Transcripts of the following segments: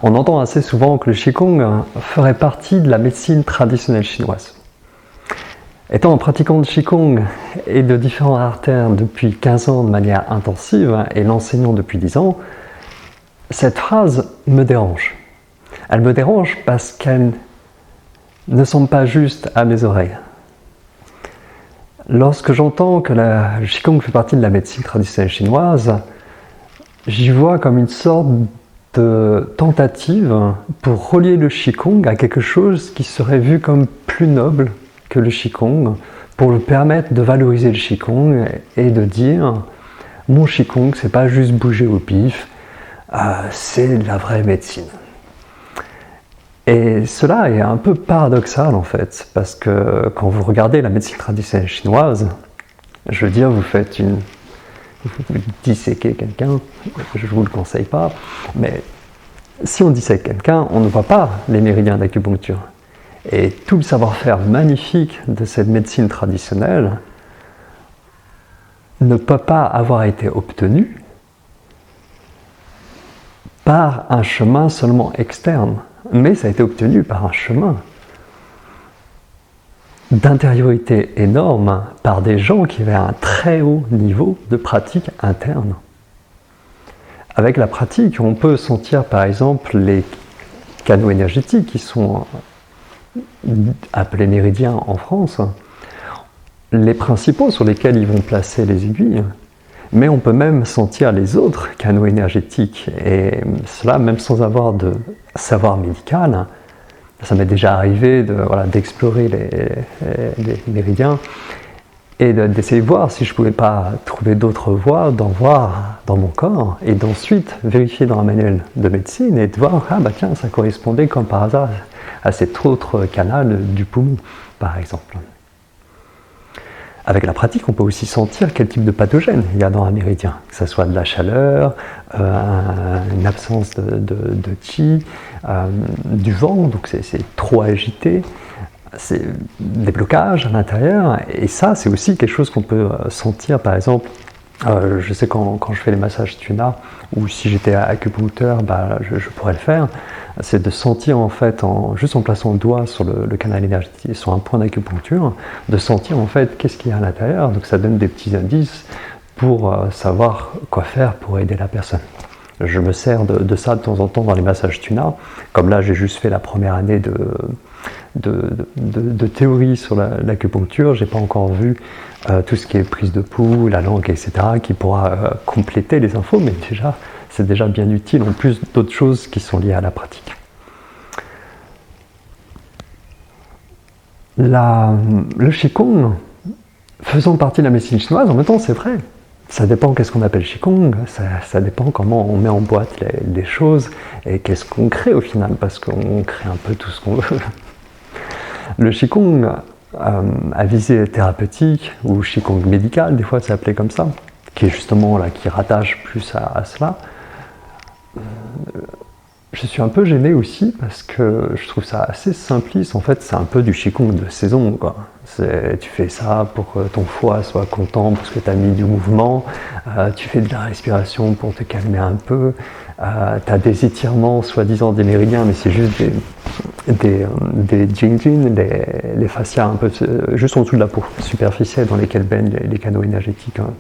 On entend assez souvent que le Qigong ferait partie de la médecine traditionnelle chinoise. Étant un pratiquant de Qigong et de différents artères depuis 15 ans de manière intensive et l'enseignant depuis 10 ans, cette phrase me dérange. Elle me dérange parce qu'elle ne semble pas juste à mes oreilles. Lorsque j'entends que le Qigong fait partie de la médecine traditionnelle chinoise, j'y vois comme une sorte de tentative pour relier le Qigong à quelque chose qui serait vu comme plus noble que le Qigong, pour lui permettre de valoriser le Qigong et de dire mon Qigong, c'est pas juste bouger au pif, c'est de la vraie médecine. Et cela est un peu paradoxal en fait, parce que quand vous regardez la médecine traditionnelle chinoise, je veux dire, vous disséquez quelqu'un, je ne vous le conseille pas, mais si on dissèque quelqu'un, on ne voit pas les méridiens d'acupuncture. Et tout le savoir-faire magnifique de cette médecine traditionnelle ne peut pas avoir été obtenu par un chemin seulement externe, mais ça a été obtenu par un chemin d'intériorité énorme par des gens qui avaient un très haut niveau de pratique interne. Avec la pratique, on peut sentir par exemple les canaux énergétiques qui sont appelés méridiens en France, les principaux sur lesquels ils vont placer les aiguilles, mais on peut même sentir les autres canaux énergétiques, et cela même sans avoir de savoir médical. Ça m'est déjà arrivé d'explorer les méridiens et d'essayer de voir si je ne pouvais pas trouver d'autres voies, d'en voir dans mon corps, et d'ensuite vérifier dans un manuel de médecine et de voir, tiens, ça correspondait comme par hasard à cet autre canal du poumon, par exemple. Avec la pratique, on peut aussi sentir quel type de pathogène il y a dans un méridien, que ce soit de la chaleur, une absence de qi, du vent, donc c'est trop agité, c'est des blocages à l'intérieur, et ça c'est aussi quelque chose qu'on peut sentir par exemple, je sais quand je fais les massages tuna, ou si j'étais acupuncteur, je pourrais le faire, c'est de sentir en fait, juste en plaçant le doigt sur le canal énergétique, sur un point d'acupuncture, de sentir en fait qu'est-ce qu'il y a à l'intérieur, donc ça donne des petits indices pour savoir quoi faire pour aider la personne. Je me sers de ça de temps en temps dans les massages tuna, comme là j'ai juste fait la première année de théorie sur l'acupuncture, j'ai pas encore vu tout ce qui est prise de pouls, la langue, etc., qui pourra compléter les infos, mais déjà, c'est déjà bien utile, en plus d'autres choses qui sont liées à la pratique. Le Qigong, faisant partie de la médecine chinoise, en même temps, c'est vrai. Ça dépend qu'est-ce qu'on appelle Qigong, ça dépend comment on met en boîte les choses et qu'est-ce qu'on crée au final, parce qu'on crée un peu tout ce qu'on veut. Le Qigong à visée thérapeutique, ou Qigong médical, des fois c'est appelé comme ça, qui est justement là, qui rattache plus à cela. Je suis un peu gêné aussi parce que je trouve ça assez simpliste. En fait, c'est un peu du Qigong de saison, quoi. Tu fais ça pour que ton foie soit content parce que tu as mis du mouvement, tu fais de la respiration pour te calmer un peu, tu as des étirements soi-disant des méridiens, mais c'est juste des jing-jing, les fascias un peu juste en dessous de la peau superficielle dans lesquelles baignent les canaux énergétiques. Hein.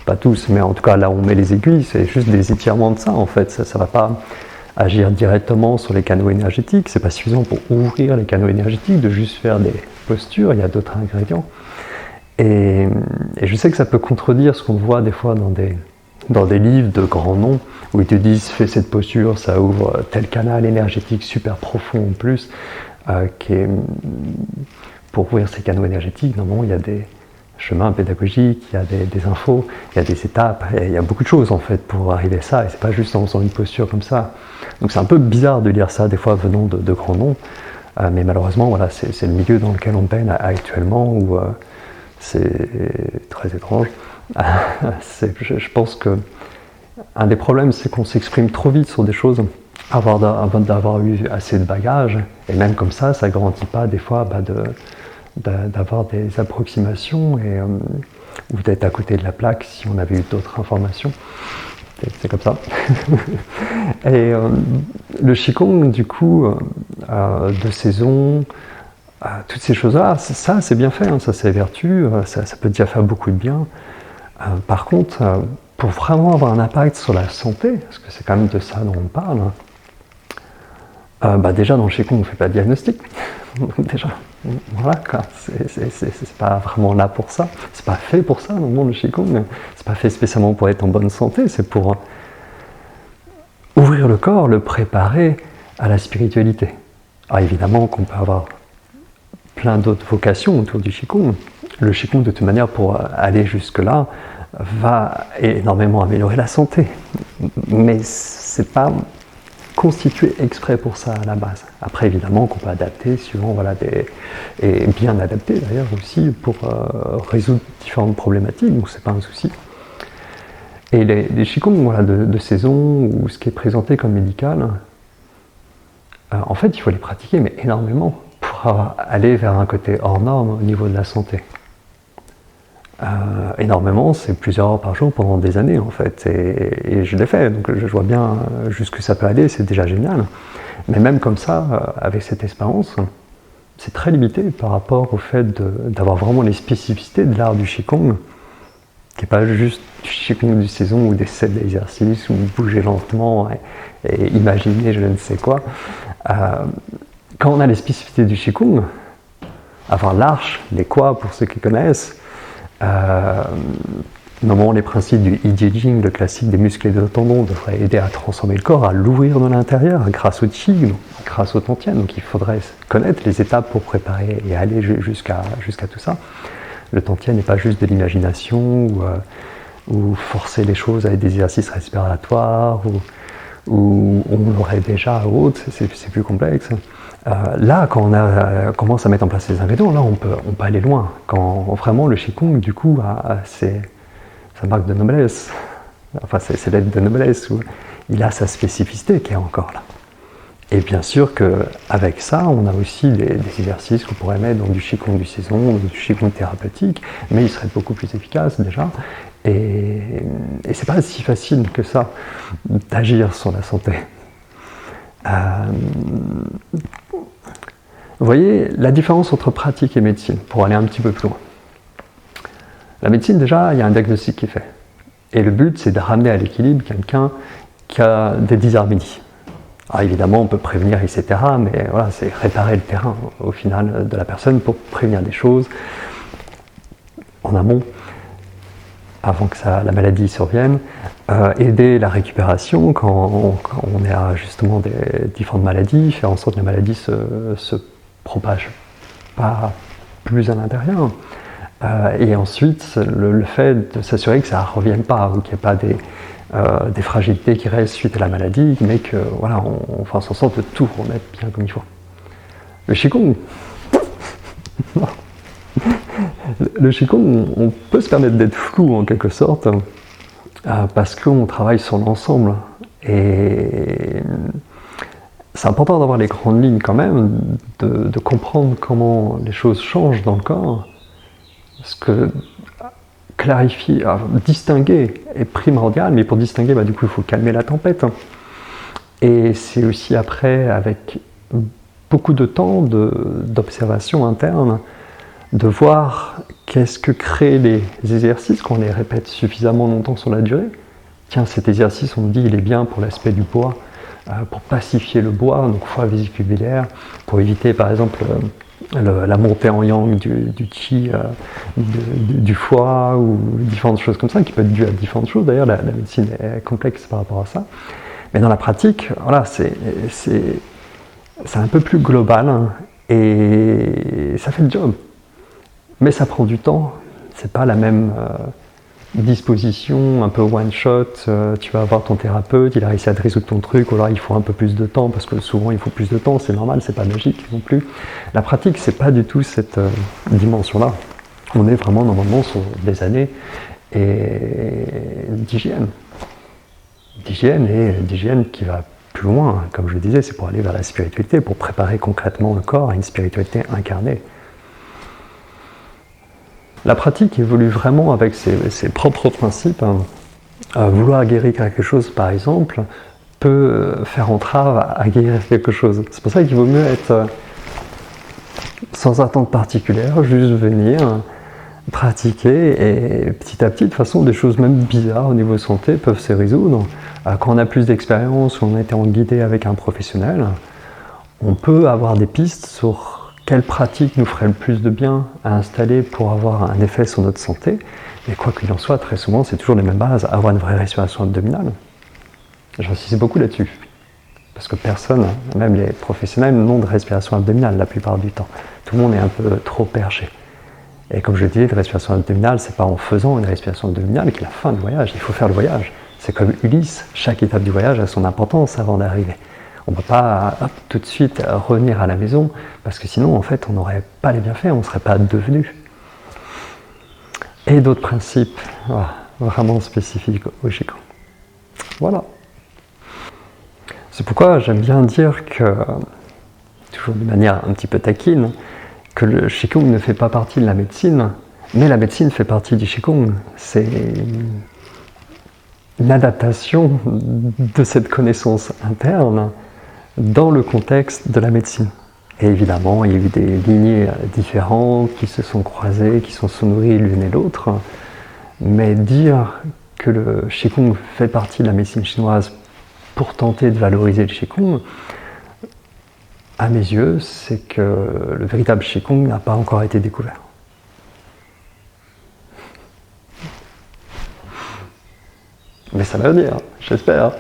Pas tous, mais en tout cas là où on met les aiguilles, c'est juste des étirements de ça en fait. Ça ne va pas agir directement sur les canaux énergétiques, c'est pas suffisant pour ouvrir les canaux énergétiques de juste faire des postures, il y a d'autres ingrédients. Et je sais que ça peut contredire ce qu'on voit des fois dans des livres de grands noms, où ils te disent fais cette posture, ça ouvre tel canal énergétique super profond en plus, qui est, pour ouvrir ces canaux énergétiques, normalement il y a des chemins pédagogiques, il y a des infos, il y a des étapes, et il y a beaucoup de choses en fait pour arriver à ça, et c'est pas juste en faisant une posture comme ça. Donc c'est un peu bizarre de lire ça des fois venant de grands noms, mais malheureusement voilà, c'est le milieu dans lequel on baigne actuellement, où c'est très étrange. Je pense que un des problèmes, c'est qu'on s'exprime trop vite sur des choses avant d'avoir eu assez de bagages, et même comme ça ne garantit pas des fois d'avoir des approximations ou d'être à côté de la plaque si on avait eu d'autres informations. C'est comme ça. Et le Qigong, du coup, de saison, toutes ces choses-là, ça c'est bien fait, hein, ça c'est vertu, ça peut déjà faire beaucoup de bien. Par contre, pour vraiment avoir un impact sur la santé, parce que c'est quand même de ça dont on parle, déjà dans le Qigong on ne fait pas de diagnostic. Déjà, voilà quoi, c'est pas vraiment là pour ça, c'est pas fait pour ça dans le monde du Qigong, c'est pas fait spécialement pour être en bonne santé, c'est pour ouvrir le corps, le préparer à la spiritualité. Alors évidemment qu'on peut avoir plein d'autres vocations autour du Qigong. Le Qigong, de toute manière, pour aller jusque-là, va énormément améliorer la santé. Mais c'est pas constitué exprès pour ça à la base. Après, évidemment, qu'on peut adapter suivant, et bien adapté d'ailleurs aussi pour résoudre différentes problématiques, donc c'est pas un souci. Et les Qigong de saison, ou ce qui est présenté comme médical, en fait, il faut les pratiquer, mais énormément, pour aller vers un côté hors norme au niveau de la santé. Énormément, c'est plusieurs heures par jour pendant des années en fait, et je l'ai fait, donc je vois bien jusqu'où ça peut aller, c'est déjà génial. Mais même comme ça, avec cette expérience, c'est très limité par rapport au fait d'avoir vraiment les spécificités de l'art du Qigong, qui n'est pas juste du Qigong du saison ou des sets d'exercices ou bouger lentement et imaginer je ne sais quoi. Quand on a les spécificités du Qigong, avoir l'arche, les quoi pour ceux qui connaissent, normalement les principes du I Ching, le classique des muscles et des tendons, devraient aider à transformer le corps, à l'ouvrir de l'intérieur grâce au Qi, grâce au Tantien. Donc il faudrait connaître les étapes pour préparer et aller jusqu'à tout ça. Le Tantien n'est pas juste de l'imagination ou forcer les choses avec des exercices respiratoires ou on l'aurait déjà ou autre, c'est plus complexe. Là, quand on commence à mettre en place les ingrédients, là on peut aller loin. Quand vraiment le Qigong, du coup, c'est sa marque de noblesse, enfin c'est l'aide de noblesse, où il a sa spécificité qui est encore là. Et bien sûr qu'avec ça, on a aussi des exercices qu'on pourrait mettre dans du Qigong du saison, du Qigong thérapeutique, mais il serait beaucoup plus efficace déjà. Et c'est pas si facile que ça d'agir sur la santé. Vous voyez la différence entre pratique et médecine, pour aller un petit peu plus loin. La médecine, déjà, il y a un diagnostic qui est fait. Et le but, c'est de ramener à l'équilibre quelqu'un qui a des dysharmonies. Alors évidemment, on peut prévenir, etc., mais voilà, c'est réparer le terrain, au final, de la personne pour prévenir des choses en amont, avant que la maladie survienne, aider la récupération quand on est à justement des différentes maladies, faire en sorte que la maladie se propage pas plus à l'intérieur. Et ensuite, le fait de s'assurer que ça ne revienne pas, ou qu'il n'y ait pas des fragilités qui restent suite à la maladie, mais que voilà, on fasse en sorte de tout remettre bien comme il faut. Le Qigong, le Qigong, on peut se permettre d'être flou en quelque sorte, parce qu'on travaille sur l'ensemble. Et c'est important d'avoir les grandes lignes quand même, de comprendre comment les choses changent dans le corps. Parce que clarifier, distinguer est primordial, mais pour distinguer, du coup, il faut calmer la tempête. Et c'est aussi après, avec beaucoup de temps d'observation interne, de voir qu'est-ce que créent les exercices quand on les répète suffisamment longtemps sur la durée. Tiens, cet exercice, on dit, il est bien pour l'aspect du bois, pour pacifier le bois, donc foie vésiculaire, pour éviter, par exemple, la montée en yang du qi, du foie, ou différentes choses comme ça, qui peuvent être dues à différentes choses. D'ailleurs, la médecine est complexe par rapport à ça. Mais dans la pratique, voilà, c'est un peu plus global, hein, et ça fait le job. Mais ça prend du temps, c'est pas la même disposition, un peu one shot, tu vas voir ton thérapeute, il a réussi à te résoudre ton truc, ou alors il faut un peu plus de temps, parce que souvent il faut plus de temps, c'est normal, c'est pas magique non plus. La pratique, c'est pas du tout cette dimension-là. On est vraiment normalement sur des années d'hygiène. D'hygiène qui va plus loin, comme je le disais, c'est pour aller vers la spiritualité, pour préparer concrètement le corps à une spiritualité incarnée. La pratique évolue vraiment avec ses propres principes, hein, Vouloir guérir quelque chose, par exemple, peut faire entrave à guérir quelque chose. C'est pour ça qu'il vaut mieux être sans attente particulière, juste venir pratiquer et petit à petit, de toute façon, des choses même bizarres au niveau santé peuvent se résoudre. Quand on a plus d'expérience, ou on a été guidé avec un professionnel, on peut avoir des pistes sur quelle pratique nous ferait le plus de bien à installer pour avoir un effet sur notre santé. Et quoi qu'il en soit, très souvent, c'est toujours les mêmes bases. Avoir une vraie respiration abdominale. J'insiste beaucoup là-dessus. Parce que personne, même les professionnels, n'ont de respiration abdominale la plupart du temps. Tout le monde est un peu trop perché. Et comme je le disais, la respiration abdominale, c'est pas en faisant une respiration abdominale qu'à la fin du voyage, il faut faire le voyage. C'est comme Ulysse, chaque étape du voyage a son importance avant d'arriver. On ne peut pas tout de suite revenir à la maison, parce que sinon, en fait, on n'aurait pas les bienfaits, on ne serait pas devenu. Et d'autres principes vraiment spécifiques au Qigong. Voilà. C'est pourquoi j'aime bien dire que, toujours de manière un petit peu taquine, que le Qigong ne fait pas partie de la médecine, mais la médecine fait partie du Qigong. C'est une adaptation de cette connaissance interne dans le contexte de la médecine. Et évidemment, il y a eu des lignées différentes qui se sont croisées, qui sont nourries l'une et l'autre, mais dire que le Qigong fait partie de la médecine chinoise pour tenter de valoriser le Qigong, à mes yeux, c'est que le véritable Qigong n'a pas encore été découvert. Mais ça va venir, j'espère.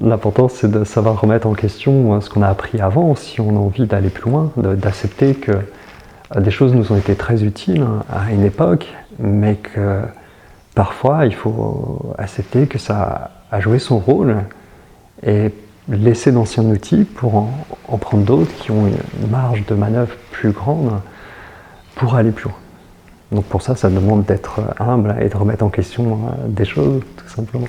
L'important, c'est de savoir remettre en question ce qu'on a appris avant, si on a envie d'aller plus loin, d'accepter que des choses nous ont été très utiles à une époque, mais que parfois, il faut accepter que ça a joué son rôle et laisser d'anciens outils pour en prendre d'autres qui ont une marge de manœuvre plus grande pour aller plus loin. Donc pour ça, ça demande d'être humble et de remettre en question des choses, tout simplement.